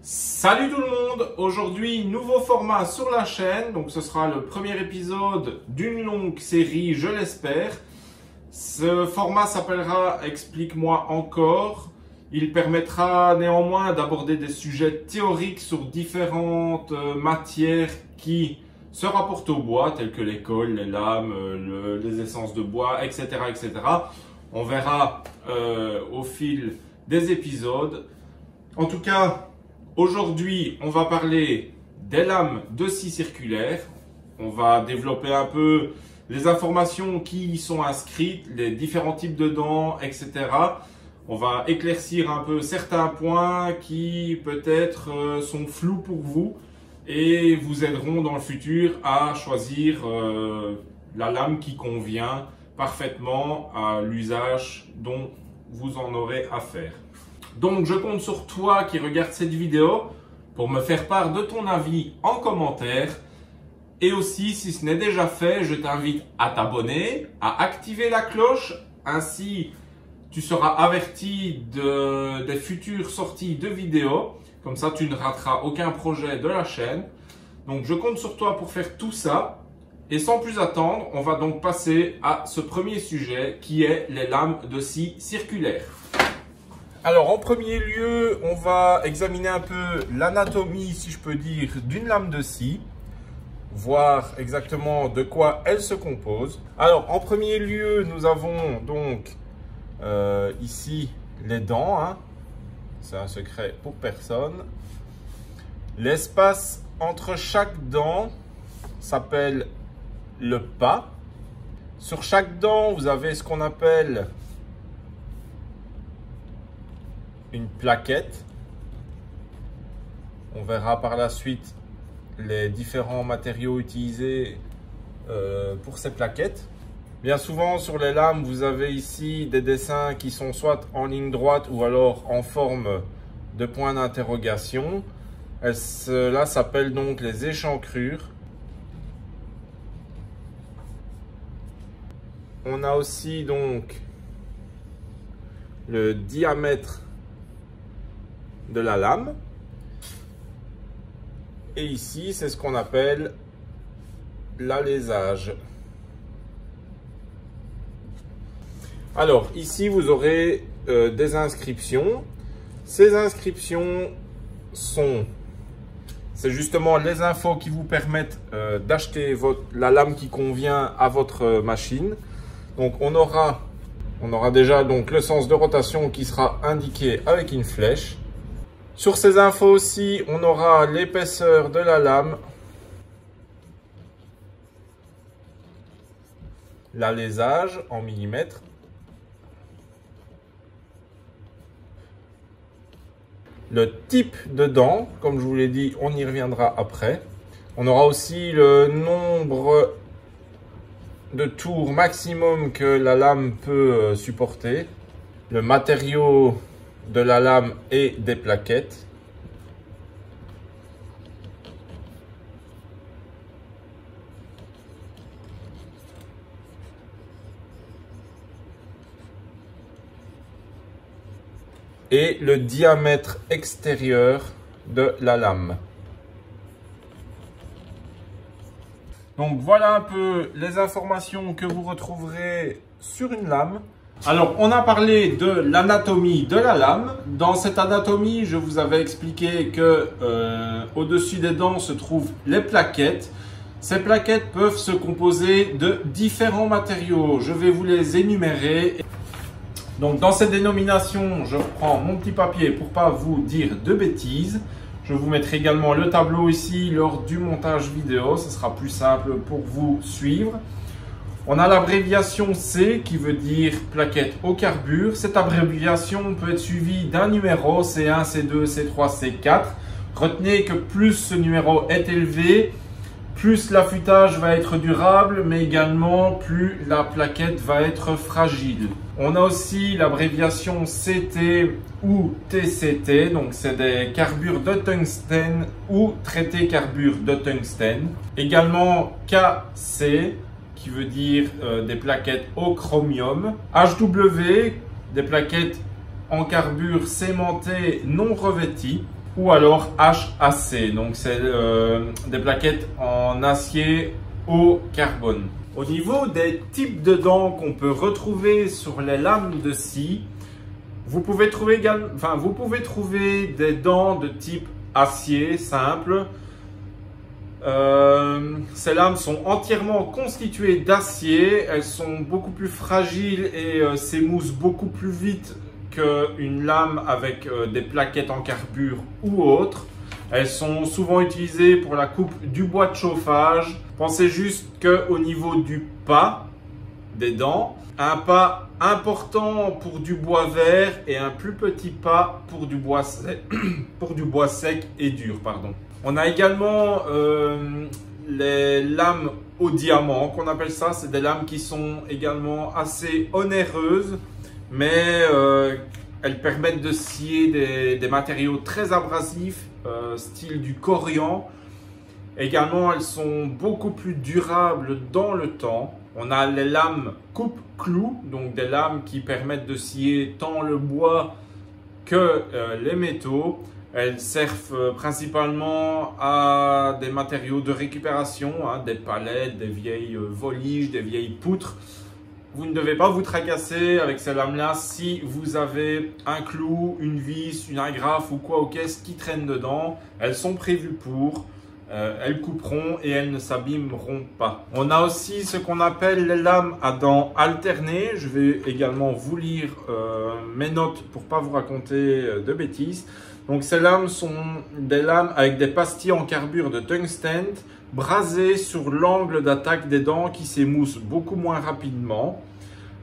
Salut tout le monde! Aujourd'hui, nouveau format sur la chaîne. Donc ce sera le premier épisode d'une longue série, je l'espère. Ce format s'appellera Explique-moi encore. Il permettra néanmoins d'aborder des sujets théoriques sur différentes matières qui se rapportent au bois, telles que les cols, les lames, les essences de bois, etc. etc. On verra au fil des épisodes. En tout cas, aujourd'hui, on va parler des lames de scie circulaire. On va développer un peu les informations qui y sont inscrites, les différents types de dents, etc. On va éclaircir un peu certains points qui peut-être sont flous pour vous et vous aideront dans le futur à choisir la lame qui convient parfaitement à l'usage dont vous en aurez à faire. Donc je compte sur toi qui regarde cette vidéo pour me faire part de ton avis en commentaire. Et aussi, si ce n'est déjà fait, je t'invite à t'abonner, à activer la cloche. Ainsi, tu seras averti des futures sorties de vidéos. Comme ça, tu ne rateras aucun projet de la chaîne. Donc je compte sur toi pour faire tout ça. Et sans plus attendre, on va donc passer à ce premier sujet qui est les lames de scie circulaire. Alors en premier lieu, on va examiner un peu l'anatomie, si je peux dire, d'une lame de scie, voir exactement de quoi elle se compose. Alors en premier lieu, nous avons donc ici les dents, hein. C'est un secret pour personne. L'espace entre chaque dent s'appelle le pas. Sur chaque dent, vous avez ce qu'on appelle une plaquette. On verra par la suite les différents matériaux utilisés pour ces plaquettes. Bien souvent sur les lames, vous avez ici des dessins qui sont soit en ligne droite ou alors en forme de point d'interrogation. Cela s'appelle donc les échancrures. On a aussi donc le diamètre de la lame. Et ici, c'est ce qu'on appelle l'alésage. Alors, ici, vous aurez des inscriptions. Ces inscriptions c'est justement les infos qui vous permettent d'acheter la lame qui convient à votre machine. Donc, on aura déjà donc le sens de rotation qui sera indiqué avec une flèche. Sur ces infos aussi, on aura l'épaisseur de la lame, l'alésage en millimètres, le type de dent, comme je vous l'ai dit, on y reviendra après. On aura aussi le nombre de tours maximum que la lame peut supporter, le matériau de la lame et des plaquettes. Et le diamètre extérieur de la lame. Donc voilà un peu les informations que vous retrouverez sur une lame. Alors, on a parlé de l'anatomie de la lame. Dans cette anatomie, je vous avais expliqué que au-dessus des dents se trouvent les plaquettes. Ces plaquettes peuvent se composer de différents matériaux. Je vais vous les énumérer. Donc, dans cette dénomination, je reprends mon petit papier pour pas vous dire de bêtises. Je vous mettrai également le tableau ici lors du montage vidéo. Ce sera plus simple pour vous suivre. On a l'abréviation C qui veut dire plaquette au carbure. Cette abréviation peut être suivie d'un numéro C1, C2, C3, C4. Retenez que plus ce numéro est élevé, plus l'affûtage va être durable, mais également plus la plaquette va être fragile. On a aussi l'abréviation CT ou TCT, donc c'est des carbures de tungstène ou traités carbure de tungstène. Également KC, qui veut dire des plaquettes au chromium. HW, des plaquettes en carbure sémentée non revêtie. ou alors HAC. Donc c'est des plaquettes en acier au carbone. Au niveau des types de dents qu'on peut retrouver sur les lames de scie, vous pouvez trouver des dents de type acier simple. Ces lames sont entièrement constituées d'acier. Elles sont beaucoup plus fragiles et s'émoussent beaucoup plus vite qu'une lame avec des plaquettes en carbure ou autre. Elles sont souvent utilisées pour la coupe du bois de chauffage. Pensez juste qu'au niveau du pas des dents, un pas important pour du bois vert et un plus petit pas pour du bois sec, et dur. On a également les lames au diamant, qu'on appelle ça. C'est des lames qui sont également assez onéreuses, mais elles permettent de scier des matériaux très abrasifs, style du corian. Également, elles sont beaucoup plus durables dans le temps. On a les lames coupe-clou, donc des lames qui permettent de scier tant le bois que les métaux. Elles servent principalement à des matériaux de récupération, des palettes, des vieilles voliges, des vieilles poutres. Vous ne devez pas vous tracasser avec ces lames-là si vous avez un clou, une vis, une agrafe ou quoi au caisse qui traîne dedans. Elles sont prévues pour, elles couperont et elles ne s'abîmeront pas. On a aussi ce qu'on appelle les lames à dents alternées. Je vais également vous lire mes notes pour ne pas vous raconter de bêtises. Donc ces lames sont des lames avec des pastilles en carbure de tungstène brasées sur l'angle d'attaque des dents qui s'émoussent beaucoup moins rapidement.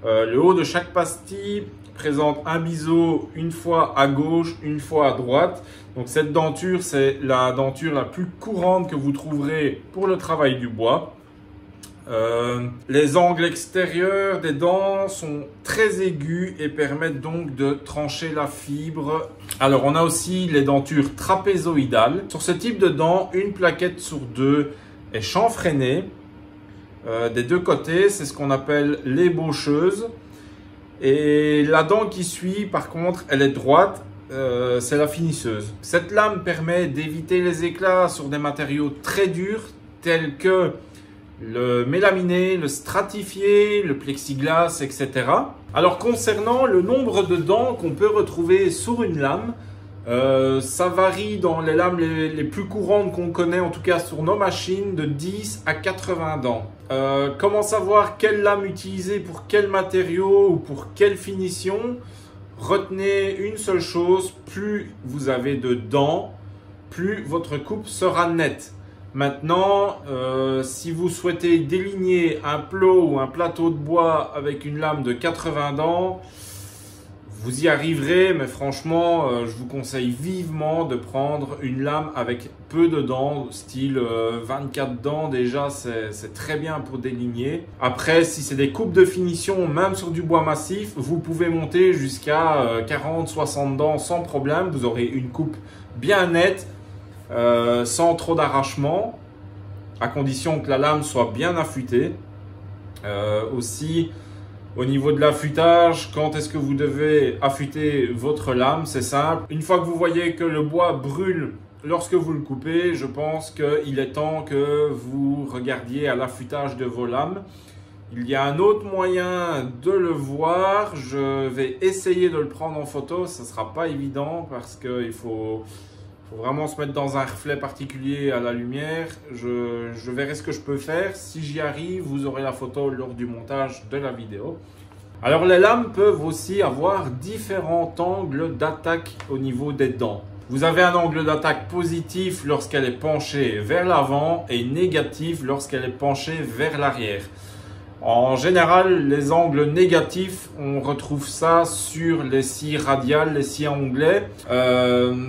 Le haut de chaque pastille présente un biseau une fois à gauche, une fois à droite. Donc cette denture, c'est la denture la plus courante que vous trouverez pour le travail du bois. Les angles extérieurs des dents sont très aigus et permettent donc de trancher la fibre. Alors on a aussi les dentures trapézoïdales. Sur ce type de dents, une plaquette sur deux est chanfreinée des deux côtés. C'est ce qu'on appelle l'ébaucheuse. Et la dent qui suit, par contre, elle est droite. C'est la finisseuse. Cette lame permet d'éviter les éclats sur des matériaux très durs tels que le mélaminé, le stratifié, le plexiglas, etc. Alors concernant le nombre de dents qu'on peut retrouver sur une lame, ça varie dans les lames les plus courantes qu'on connaît, en tout cas sur nos machines, de 10 à 80 dents. Comment savoir quelle lame utiliser pour quel matériau ou pour quelle finition? Retenez une seule chose, plus vous avez de dents, plus votre coupe sera nette. Maintenant, si vous souhaitez déligner un plot ou un plateau de bois avec une lame de 80 dents, vous y arriverez, mais franchement, je vous conseille vivement de prendre une lame avec peu de dents, style 24 dents déjà, c'est très bien pour déligner. Après, si c'est des coupes de finition, même sur du bois massif, vous pouvez monter jusqu'à 40-60 dents sans problème. Vous aurez une coupe bien nette, sans trop d'arrachement, à condition que la lame soit bien affûtée. Aussi, au niveau de l'affûtage, quand est-ce que vous devez affûter votre lame? C'est simple. Une fois que vous voyez que le bois brûle lorsque vous le coupez, je pense qu'il est temps que vous regardiez à l'affûtage de vos lames. Il y a un autre moyen de le voir. Je vais essayer de le prendre en photo. Ce ne sera pas évident parce qu'il faut vraiment se mettre dans un reflet particulier à la lumière. Je verrai ce que je peux faire. Si j'y arrive, vous aurez la photo lors du montage de la vidéo. Alors les lames peuvent aussi avoir différents angles d'attaque au niveau des dents. Vous avez un angle d'attaque positif lorsqu'elle est penchée vers l'avant et négatif lorsqu'elle est penchée vers l'arrière. En général, les angles négatifs, on retrouve ça sur les scies radiales, les scies à onglets.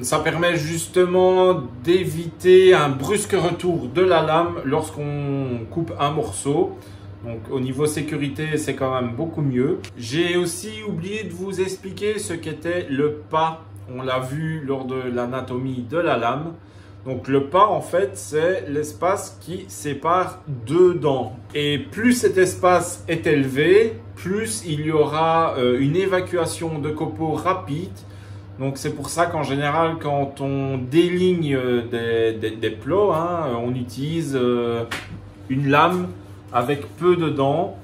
Ça permet justement d'éviter un brusque retour de la lame lorsqu'on coupe un morceau. Donc au niveau sécurité, c'est quand même beaucoup mieux. J'ai aussi oublié de vous expliquer ce qu'était le pas. On l'a vu lors de l'anatomie de la lame. Donc le pas, en fait, c'est l'espace qui sépare deux dents. Et plus cet espace est élevé, plus il y aura une évacuation de copeaux rapide, Donc c'est pour ça qu'en général, quand on déligne des plots, hein, on utilise une lame avec peu de dents,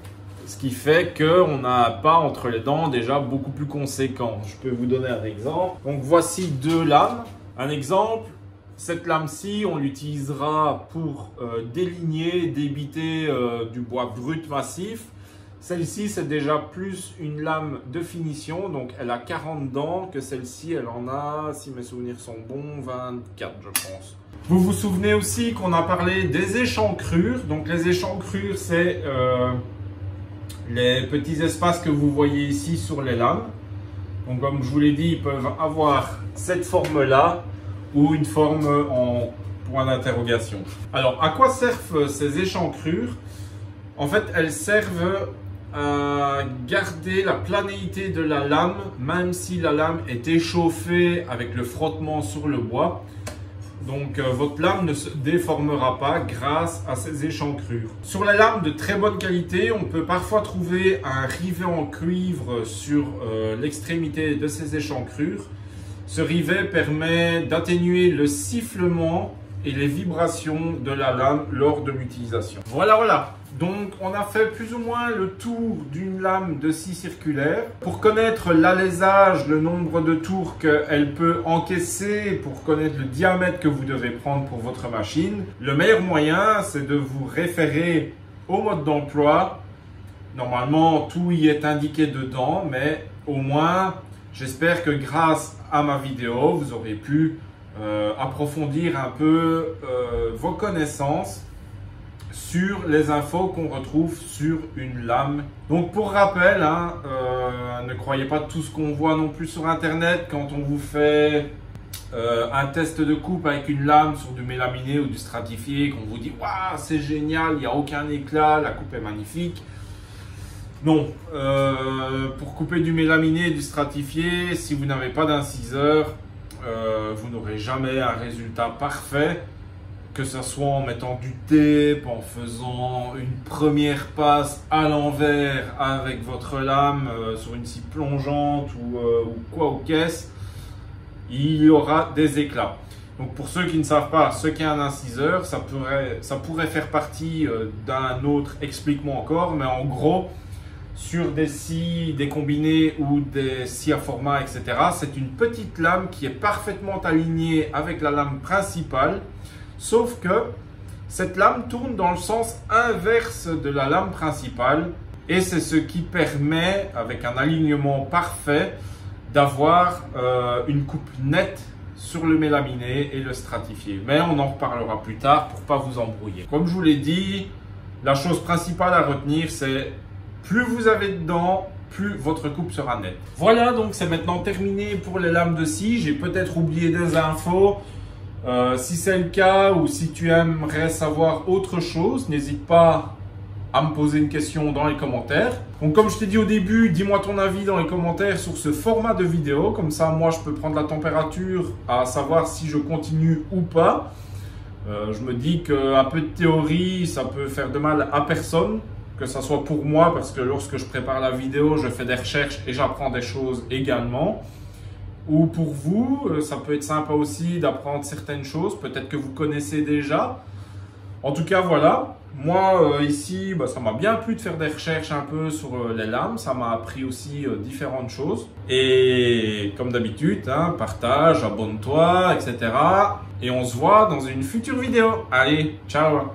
ce qui fait qu'on n'a pas entre les dents déjà beaucoup plus conséquent. Je peux vous donner un exemple. Donc voici deux lames. Un exemple, cette lame-ci, on l'utilisera pour déligner, débiter du bois brut massif. Celle-ci, c'est déjà plus une lame de finition, donc elle a 40 dents, que celle-ci, elle en a, si mes souvenirs sont bons, 24, je pense. Vous vous souvenez aussi qu'on a parlé des échancrures. Donc les échancrures, c'est les petits espaces que vous voyez ici sur les lames. Donc comme je vous l'ai dit, ils peuvent avoir cette forme-là ou une forme en point d'interrogation. Alors, à quoi servent ces échancrures? En fait, elles servent à garder la planéité de la lame, même si la lame est échauffée avec le frottement sur le bois. Donc votre lame ne se déformera pas grâce à ces échancrures. Sur la lame de très bonne qualité, on peut parfois trouver un rivet en cuivre sur l'extrémité de ces échancrures. Ce rivet permet d'atténuer le sifflement et les vibrations de la lame lors de l'utilisation. Voilà. Donc on a fait plus ou moins le tour d'une lame de scie circulaire. Pour connaître l'alésage, le nombre de tours qu'elle peut encaisser, pour connaître le diamètre que vous devez prendre pour votre machine, le meilleur moyen, c'est de vous référer au mode d'emploi. Normalement, tout y est indiqué dedans, mais au moins, j'espère que grâce à ma vidéo, vous aurez pu approfondir un peu vos connaissances sur les infos qu'on retrouve sur une lame. Donc pour rappel, hein, ne croyez pas tout ce qu'on voit non plus sur internet quand on vous fait un test de coupe avec une lame sur du mélaminé ou du stratifié, qu'on vous dit waouh c'est génial, il n'y a aucun éclat, la coupe est magnifique. Non, pour couper du mélaminé et du stratifié, si vous n'avez pas d'inciseur, vous n'aurez jamais un résultat parfait. Que ce soit en mettant du tape, en faisant une première passe à l'envers avec votre lame sur une scie plongeante ou quoi ou qu'est-ce, il y aura des éclats. Donc pour ceux qui ne savent pas ce qu'est un inciseur, ça pourrait faire partie d'un autre explique-moi encore, mais en gros, sur des scies, des combinés ou des scies à format, etc., c'est une petite lame qui est parfaitement alignée avec la lame principale. Sauf que cette lame tourne dans le sens inverse de la lame principale et c'est ce qui permet, avec un alignement parfait, d'avoir une coupe nette sur le mélaminé et le stratifié. Mais on en reparlera plus tard pour ne pas vous embrouiller. Comme je vous l'ai dit, la chose principale à retenir, c'est plus vous avez de dents, plus votre coupe sera nette. Voilà, donc c'est maintenant terminé pour les lames de scie. J'ai peut-être oublié des infos. Si c'est le cas ou si tu aimerais savoir autre chose, n'hésite pas à me poser une question dans les commentaires. Donc comme je t'ai dit au début, dis-moi ton avis dans les commentaires sur ce format de vidéo. Comme ça, moi, je peux prendre la température à savoir si je continue ou pas. Je me dis qu'un peu de théorie, ça peut faire de mal à personne. Que ça soit pour moi, parce que lorsque je prépare la vidéo, je fais des recherches et j'apprends des choses également. Ou pour vous, ça peut être sympa aussi d'apprendre certaines choses, peut-être que vous connaissez déjà. En tout cas, voilà. Moi, ici, ça m'a bien plu de faire des recherches un peu sur les lames. Ça m'a appris aussi différentes choses. Et comme d'habitude, hein, partage, abonne-toi, etc. Et on se voit dans une future vidéo. Allez, ciao!